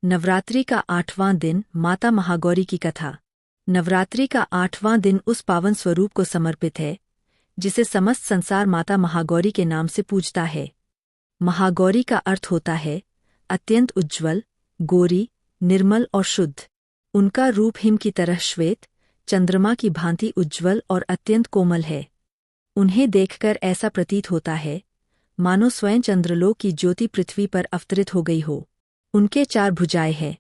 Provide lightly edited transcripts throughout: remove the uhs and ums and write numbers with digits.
नवरात्रि का 8वां दिन माता महागौरी की कथा। नवरात्रि का 8वां दिन उस पावन स्वरूप को समर्पित है जिसे समस्त संसार माता महागौरी के नाम से पूजता है। महागौरी का अर्थ होता है अत्यंत उज्ज्वल, गोरी, निर्मल और शुद्ध। उनका रूप हिम की तरह श्वेत, चंद्रमा की भांति उज्ज्वल और अत्यंत कोमल है। उन्हें देखकर ऐसा प्रतीत होता है मानो स्वयं चंद्रलोक की ज्योति पृथ्वी पर अवतरित हो गई हो। उनके 4 भुजाएं हैं।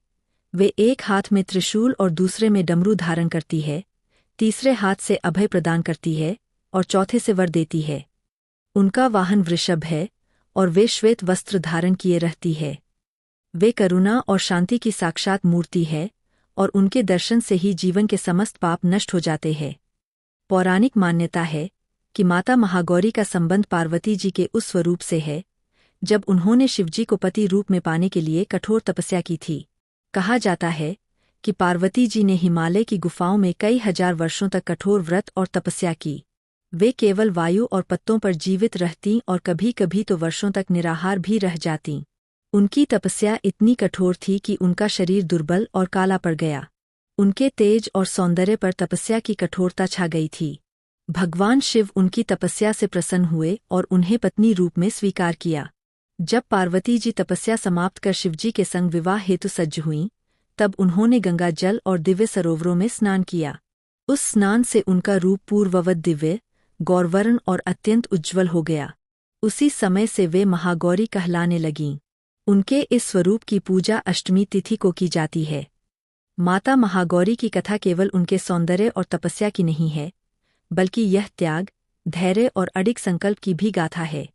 वे एक हाथ में त्रिशूल और दूसरे में डमरू धारण करती है, तीसरे हाथ से अभय प्रदान करती है और चौथे से वर देती है। उनका वाहन वृषभ है और वे श्वेत वस्त्र धारण किए रहती है। वे करुणा और शांति की साक्षात मूर्ति है और उनके दर्शन से ही जीवन के समस्त पाप नष्ट हो जाते हैं। पौराणिक मान्यता है कि माता महागौरी का संबंध पार्वती जी के उस स्वरूप से है जब उन्होंने शिवजी को पति रूप में पाने के लिए कठोर तपस्या की थी। कहा जाता है कि पार्वती जी ने हिमालय की गुफाओं में कई हजार वर्षों तक कठोर व्रत और तपस्या की। वे केवल वायु और पत्तों पर जीवित रहतीं और कभी कभी तो वर्षों तक निराहार भी रह जातीं। उनकी तपस्या इतनी कठोर थी कि उनका शरीर दुर्बल और काला पड़ गया। उनके तेज और सौंदर्य पर तपस्या की कठोरता छा गई थी। भगवान शिव उनकी तपस्या से प्रसन्न हुए और उन्हें पत्नी रूप में स्वीकार किया। जब पार्वती जी तपस्या समाप्त कर शिवजी के संग विवाह हेतु सज्ज हुईं, तब उन्होंने गंगा जल और दिव्य सरोवरों में स्नान किया। उस स्नान से उनका रूप पूर्ववत दिव्य, गौरवर्ण और अत्यंत उज्ज्वल हो गया। उसी समय से वे महागौरी कहलाने लगीं। उनके इस स्वरूप की पूजा अष्टमी तिथि को की जाती है। माता महागौरी की कथा केवल उनके सौंदर्य और तपस्या की नहीं है, बल्कि यह त्याग, धैर्य और अडिग संकल्प की भी गाथा है।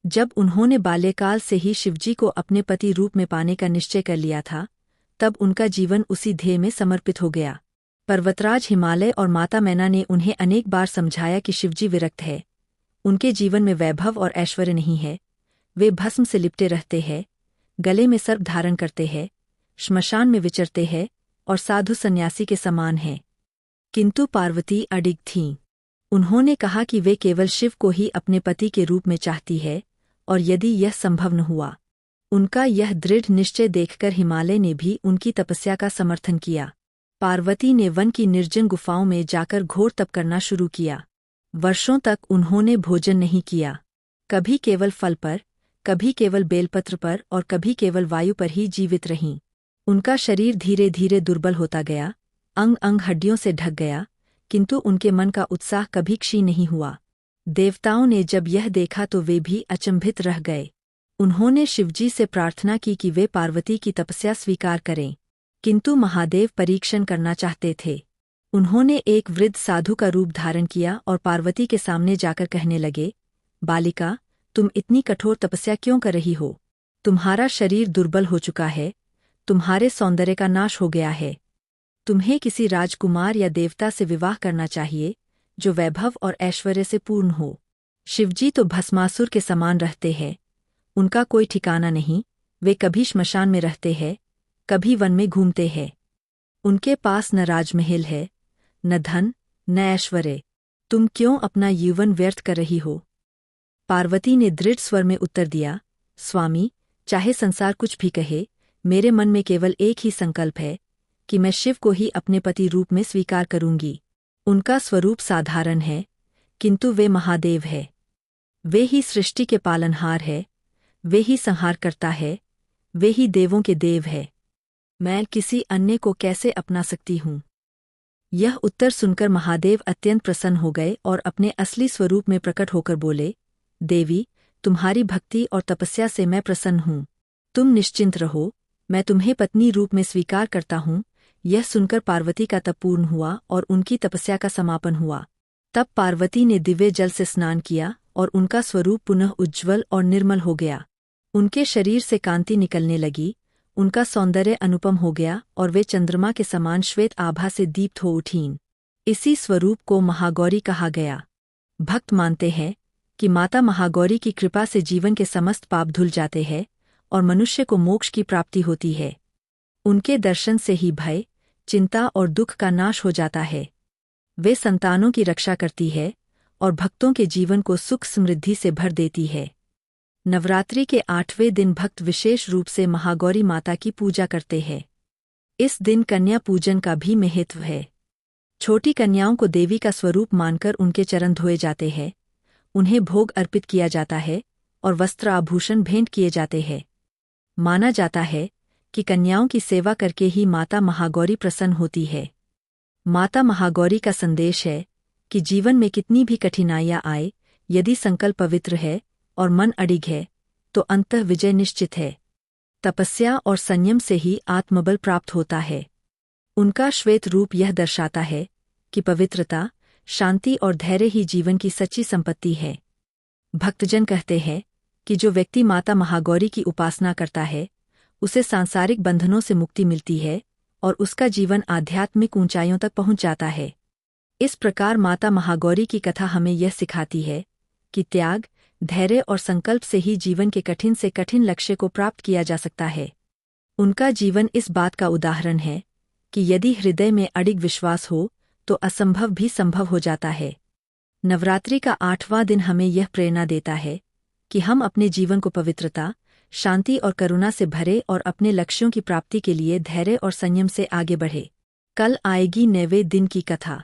जब उन्होंने बाल्यकाल से ही शिवजी को अपने पति रूप में पाने का निश्चय कर लिया था, तब उनका जीवन उसी ध्येय में समर्पित हो गया। पर्वतराज हिमालय और माता मैना ने उन्हें अनेक बार समझाया कि शिवजी विरक्त है, उनके जीवन में वैभव और ऐश्वर्य नहीं है। वे भस्म से लिपटे रहते हैं, गले में सर्प धारण करते हैं, श्मशान में विचरते हैं और साधु सन्यासी के समान हैं। किंतु पार्वती अडिग थीं। उन्होंने कहा कि वे केवल शिव को ही अपने पति के रूप में चाहती है, और यदि यह संभव न हुआ, उनका यह दृढ़ निश्चय देखकर हिमालय ने भी उनकी तपस्या का समर्थन किया। पार्वती ने वन की निर्जन गुफाओं में जाकर घोर तप करना शुरू किया। वर्षों तक उन्होंने भोजन नहीं किया। कभी केवल फल पर, कभी केवल बेलपत्र पर और कभी केवल वायु पर ही जीवित रहीं। उनका शरीर धीरे धीरे दुर्बल होता गया, अंग अंग हड्डियों से ढक गया, किंतु उनके मन का उत्साह कभी क्षीण नहीं हुआ। देवताओं ने जब यह देखा तो वे भी अचंभित रह गए। उन्होंने शिवजी से प्रार्थना की कि वे पार्वती की तपस्या स्वीकार करें, किंतु महादेव परीक्षण करना चाहते थे। उन्होंने एक वृद्ध साधु का रूप धारण किया और पार्वती के सामने जाकर कहने लगे, बालिका, तुम इतनी कठोर तपस्या क्यों कर रही हो? तुम्हारा शरीर दुर्बल हो चुका है, तुम्हारे सौंदर्य का नाश हो गया है। तुम्हें किसी राजकुमार या देवता से विवाह करना चाहिए जो वैभव और ऐश्वर्य से पूर्ण हो। शिवजी तो भस्मासुर के समान रहते हैं, उनका कोई ठिकाना नहीं। वे कभी श्मशान में रहते हैं, कभी वन में घूमते हैं। उनके पास न राजमहल है, न धन, न ऐश्वर्य। तुम क्यों अपना यौवन व्यर्थ कर रही हो? पार्वती ने दृढ़ स्वर में उत्तर दिया, स्वामी, चाहे संसार कुछ भी कहे, मेरे मन में केवल एक ही संकल्प है कि मैं शिव को ही अपने पति रूप में स्वीकार करूंगी। उनका स्वरूप साधारण है, किंतु वे महादेव है। वे ही सृष्टि के पालनहार है, वे ही संहार करता है, वे ही देवों के देव है। मैं किसी अन्य को कैसे अपना सकती हूँ? यह उत्तर सुनकर महादेव अत्यंत प्रसन्न हो गए और अपने असली स्वरूप में प्रकट होकर बोले, देवी, तुम्हारी भक्ति और तपस्या से मैं प्रसन्न हूँ। तुम निश्चिंत रहो, मैं तुम्हें पत्नी रूप में स्वीकार करता हूँ। यह सुनकर पार्वती का तप पूर्ण हुआ और उनकी तपस्या का समापन हुआ। तब पार्वती ने दिव्य जल से स्नान किया और उनका स्वरूप पुनः उज्ज्वल और निर्मल हो गया। उनके शरीर से कांति निकलने लगी, उनका सौंदर्य अनुपम हो गया और वे चंद्रमा के समान श्वेत आभा से दीप्त हो उठीं। इसी स्वरूप को महागौरी कहा गया। भक्त मानते हैं कि माता महागौरी की कृपा से जीवन के समस्त पाप धुल जाते हैं और मनुष्य को मोक्ष की प्राप्ति होती है। उनके दर्शन से ही भय, चिंता और दुख का नाश हो जाता है। वे संतानों की रक्षा करती है और भक्तों के जीवन को सुख समृद्धि से भर देती है। नवरात्रि के 8वें दिन भक्त विशेष रूप से महागौरी माता की पूजा करते हैं। इस दिन कन्या पूजन का भी महत्व है। छोटी कन्याओं को देवी का स्वरूप मानकर उनके चरण धोए जाते हैं, उन्हें भोग अर्पित किया जाता है और वस्त्र आभूषण भेंट किए जाते हैं। माना जाता है कि कन्याओं की सेवा करके ही माता महागौरी प्रसन्न होती है। माता महागौरी का संदेश है कि जीवन में कितनी भी कठिनाइयां आए, यदि संकल्प पवित्र है और मन अडिग है तो अंततः विजय निश्चित है। तपस्या और संयम से ही आत्मबल प्राप्त होता है। उनका श्वेत रूप यह दर्शाता है कि पवित्रता, शांति और धैर्य ही जीवन की सच्ची संपत्ति है। भक्तजन कहते हैं कि जो व्यक्ति माता महागौरी की उपासना करता है उसे सांसारिक बंधनों से मुक्ति मिलती है और उसका जीवन आध्यात्मिक ऊंचाइयों तक पहुंच जाता है। इस प्रकार माता महागौरी की कथा हमें यह सिखाती है कि त्याग, धैर्य और संकल्प से ही जीवन के कठिन से कठिन लक्ष्य को प्राप्त किया जा सकता है। उनका जीवन इस बात का उदाहरण है कि यदि हृदय में अडिग विश्वास हो तो असंभव भी संभव हो जाता है। नवरात्रि का 8वां दिन हमें यह प्रेरणा देता है कि हम अपने जीवन को पवित्रता, शांति और करुणा से भरे और अपने लक्ष्यों की प्राप्ति के लिए धैर्य और संयम से आगे बढ़े। कल आएगी 9वें दिन की कथा।